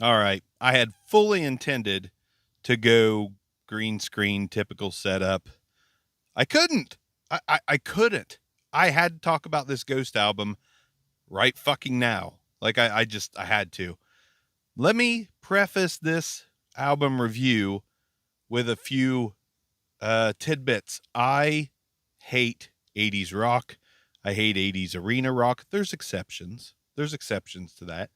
All right. I had fully intended to go green screen, typical setup. I couldn't. I couldn't. I had to talk about this Ghost album right fucking now. Like I had to. Let me preface this album review with a few tidbits. I hate 80s rock. I hate 80s arena rock. There's exceptions. There's exceptions to that.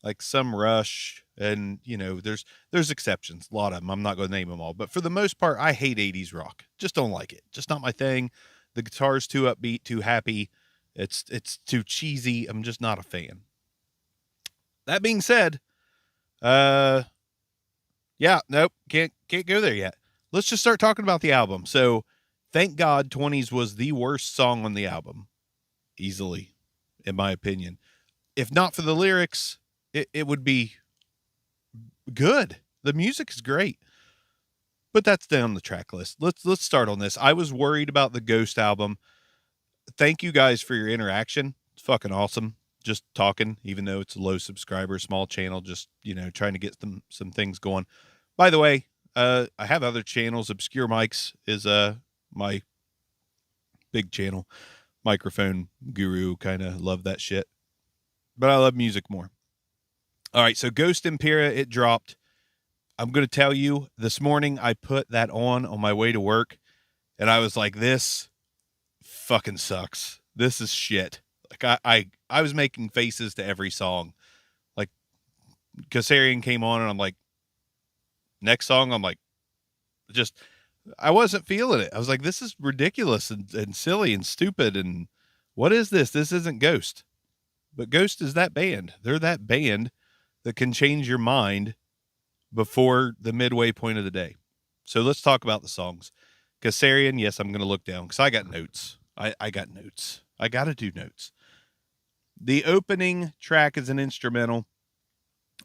Like some Rush and, there's exceptions. A lot of them. I'm not going to name them all, but for the most part, I hate 80s rock. Just don't like it. Just not my thing. The guitar's too upbeat, too happy. It's too cheesy. I'm just not a fan. That being said, uh yeah, nope, can't go there yet. Let's just start talking about the album. So, thank God 20s was the worst song on the album, easily, in my opinion. If not for the lyrics, it would be good. The music is great. But that's down the track list. Let's start on this. I was worried about the Ghost album. Thank you guys for your interaction. It's fucking awesome. Just talking, even though it's a low subscriber, small channel, just, trying to get some things going. By the way, I have other channels. Obscure Mics is my big channel. Microphone guru, kind of love that shit. But I love music more. All right, so Ghost Impera, it dropped. I'm going to tell you, this morning I put that on my way to work, and I was like, this fucking sucks. This is shit. Like I was making faces to every song. Like Kasarian came on, and I'm like, next song, I'm like, just, I wasn't feeling it. I was like, this is ridiculous and silly and stupid. And what is this? This isn't Ghost. But Ghost is that band. They're that band that can change your mind before the midway point of the day. So let's talk about the songs. Kasarian, yes, I'm going to look down because I got notes. I got notes. I got to do notes. The opening track is an instrumental.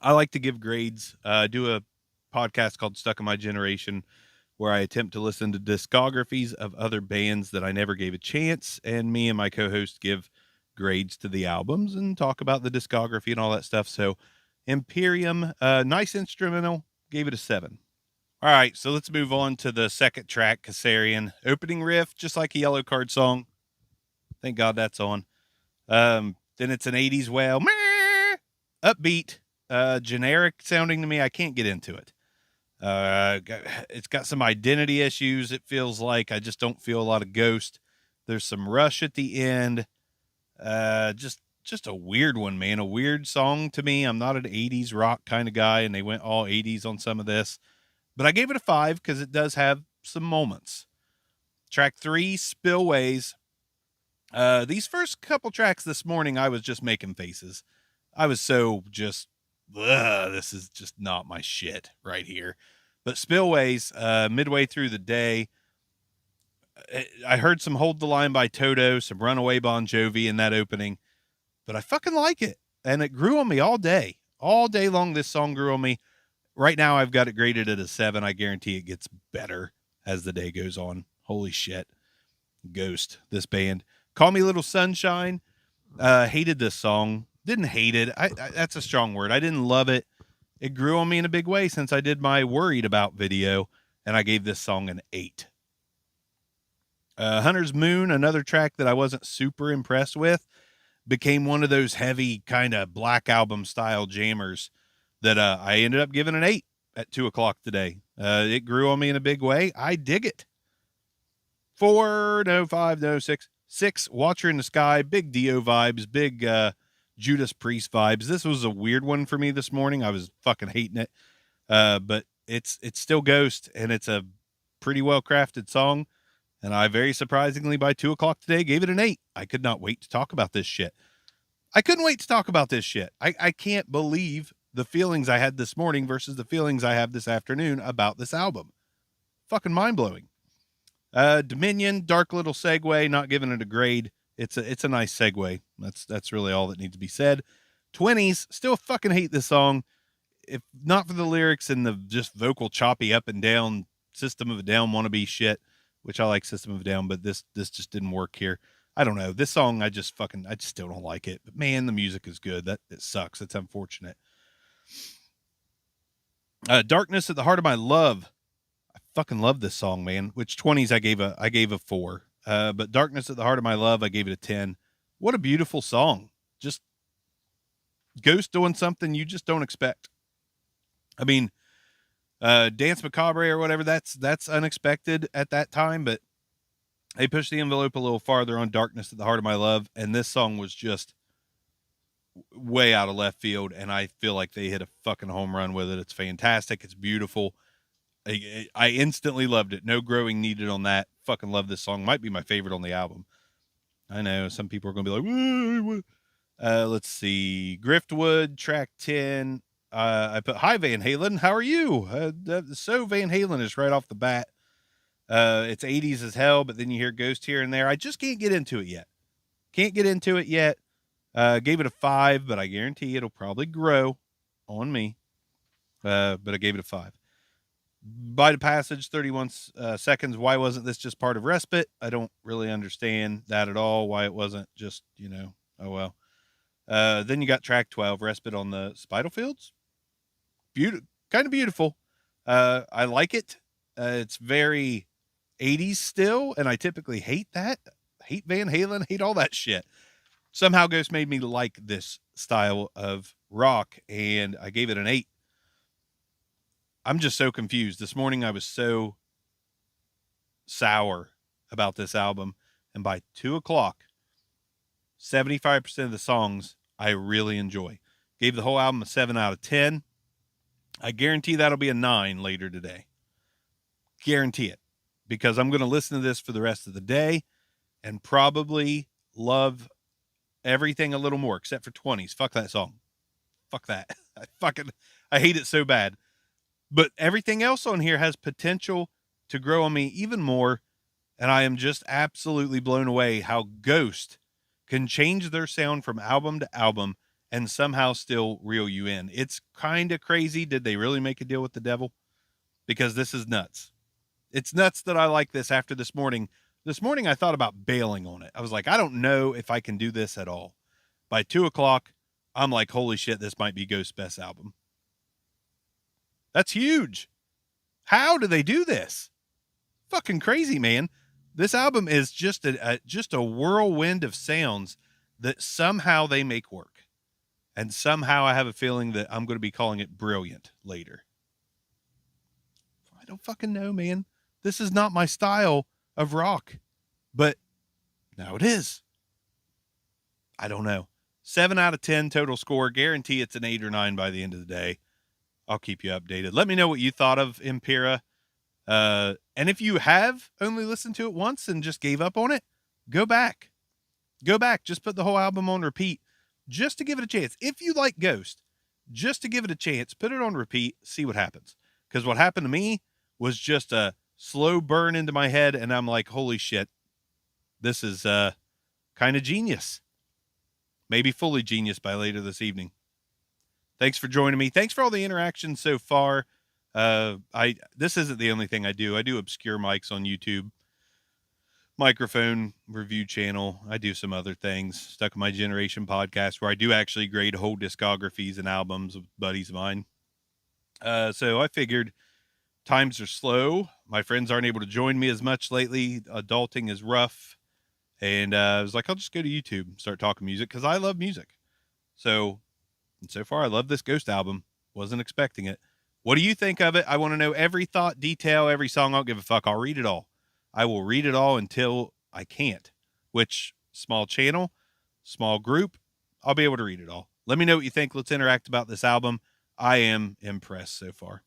I like to give grades. I do a podcast called Stuck in My Generation where I attempt to listen to discographies of other bands that I never gave a chance. And me and my co-host give grades to the albums and talk about the discography and all that stuff. So Imperium, nice instrumental, gave it a 7. All right, so let's move on to the second track, Kasarian. Opening riff, just like a Yellow Card song. Thank God that's on. Then it's an 80s wail, upbeat, generic sounding to me. I can't get into it. It's got some identity issues. It feels like I just don't feel a lot of Ghost. There's some Rush at the end. Just a weird one, man. A weird song to me. I'm not an 80s rock kind of guy, and they went all 80s on some of this. But I gave it a 5 because it does have some moments. Track 3, Spillways. These first couple tracks this morning, I was just making faces. I was so just, this is just not my shit right here. But Spillways, midway through the day, I heard some Hold the Line by Toto, some Runaway Bon Jovi in that opening. But I fucking like it. And it grew on me all day. All day long, this song grew on me. Right now, I've got it graded at a 7. I guarantee it gets better as the day goes on. Holy shit. Ghost, this band. Call Me Little Sunshine. Hated this song. Didn't hate it. That's a strong word. I didn't love it. It grew on me in a big way since I did my Worried About video, and I gave this song an 8. Hunter's Moon, another track that I wasn't super impressed with, became one of those heavy kind of Black Album style jammers that I ended up giving an 8 at 2 o'clock today. It grew on me in a big way. I dig it. 4, no, 5, no, 6. 6, Watcher in the Sky, big Dio vibes, big Judas Priest vibes. This was a weird one for me this morning. I was fucking hating it. But it's still Ghost, and it's a pretty well crafted song. And I very surprisingly by 2 o'clock today gave it an 8. I could not wait to talk about this shit. I couldn't wait to talk about this shit. I can't believe the feelings I had this morning versus the feelings I have this afternoon about this album. Fucking mind blowing. Dominion, dark little segue, not giving it a grade. It's a nice segue. That's really all that needs to be said. 20s, still fucking hate this song. If not for the lyrics and the just vocal choppy up and down System of a Down wannabe shit, which I like System of a Down, but this just didn't work here. I don't know. This song, I just still don't like it. But man, the music is good. It sucks. It's unfortunate. Darkness at the Heart of My Love. I fucking love this song, man. Which 20s I gave a 4. But Darkness at the Heart of My Love, I gave it a 10. What a beautiful song. Just Ghost doing something you just don't expect. I mean, Dance Macabre or whatever, that's unexpected at that time, but they pushed the envelope a little farther on Darkness at the Heart of My Love, and this song was just way out of left field, and I feel like they hit a fucking home run with it. It's fantastic. It's beautiful. I instantly loved it. No growing needed on that. Fucking love this song. Might be my favorite on the album. I know some people are going to be like, let's see. Griftwood, track 10. I put, hi, Van Halen. How are you? So Van Halen is right off the bat. It's 80s as hell, but then you hear Ghost here and there. I just can't get into it yet. Gave it a 5, but I guarantee it'll probably grow on me. But I gave it a 5. By the Passage, 31 seconds. Why wasn't this just part of Respite? I don't really understand that at all. Why it wasn't just, oh well. Then you got track 12, Respite on the Spitalfields. Kind of beautiful. I like it. It's very 80s still, and I typically hate that. Hate Van Halen, hate all that shit. Somehow Ghost made me like this style of rock, and I gave it an 8. I'm just so confused. This morning I was so sour about this album, and by 2 o'clock, 75% of the songs I really enjoy. Gave the whole album a 7 out of 10. I guarantee that'll be a 9 later today. Guarantee it. Because I'm going to listen to this for the rest of the day and probably love everything a little more, except for 20s. Fuck that song. Fuck that. I hate it so bad. But everything else on here has potential to grow on me even more. And I am just absolutely blown away how Ghost can change their sound from album to album and somehow still reel you in. It's kind of crazy. Did they really make a deal with the devil? Because this is nuts. It's nuts that I like this after this morning. This morning, I thought about bailing on it. I was like, I don't know if I can do this at all. By 2 o'clock, I'm like, holy shit, this might be Ghost's best album. That's huge. How do they do this? Fucking crazy, man. This album is just a whirlwind of sounds that somehow they make work. And somehow I have a feeling that I'm going to be calling it brilliant later. I don't fucking know, man. This is not my style of rock, but now it is. I don't know. 7 out of 10 total score. Guarantee it's an 8 or 9 by the end of the day. I'll keep you updated. Let me know what you thought of Impera. And if you have only listened to it once and just gave up on it, go back. Just put the whole album on repeat just to give it a chance. If you like Ghost, just to give it a chance, put it on repeat, see what happens. Because what happened to me was just a slow burn into my head, and I'm like, holy shit, this is kind of genius. Maybe fully genius by later this evening. Thanks for joining me. Thanks for all the interaction so far. This isn't the only thing I do. I do obscure mics on YouTube, microphone review channel. I do some other things. Stuck in My Generation podcast where I do actually grade whole discographies and albums of buddies of mine. So I figured times are slow. My friends aren't able to join me as much lately. Adulting is rough. And I was like, I'll just go to YouTube and start talking music because I love music. So far, I love this Ghost album. Wasn't expecting it. What do you think of it? I want to know every thought, detail, every song. I don't give a fuck. I'll read it all. I will read it all until I can't. Which, small channel, small group, I'll be able to read it all. Let me know what you think. Let's interact about this album. I am impressed so far.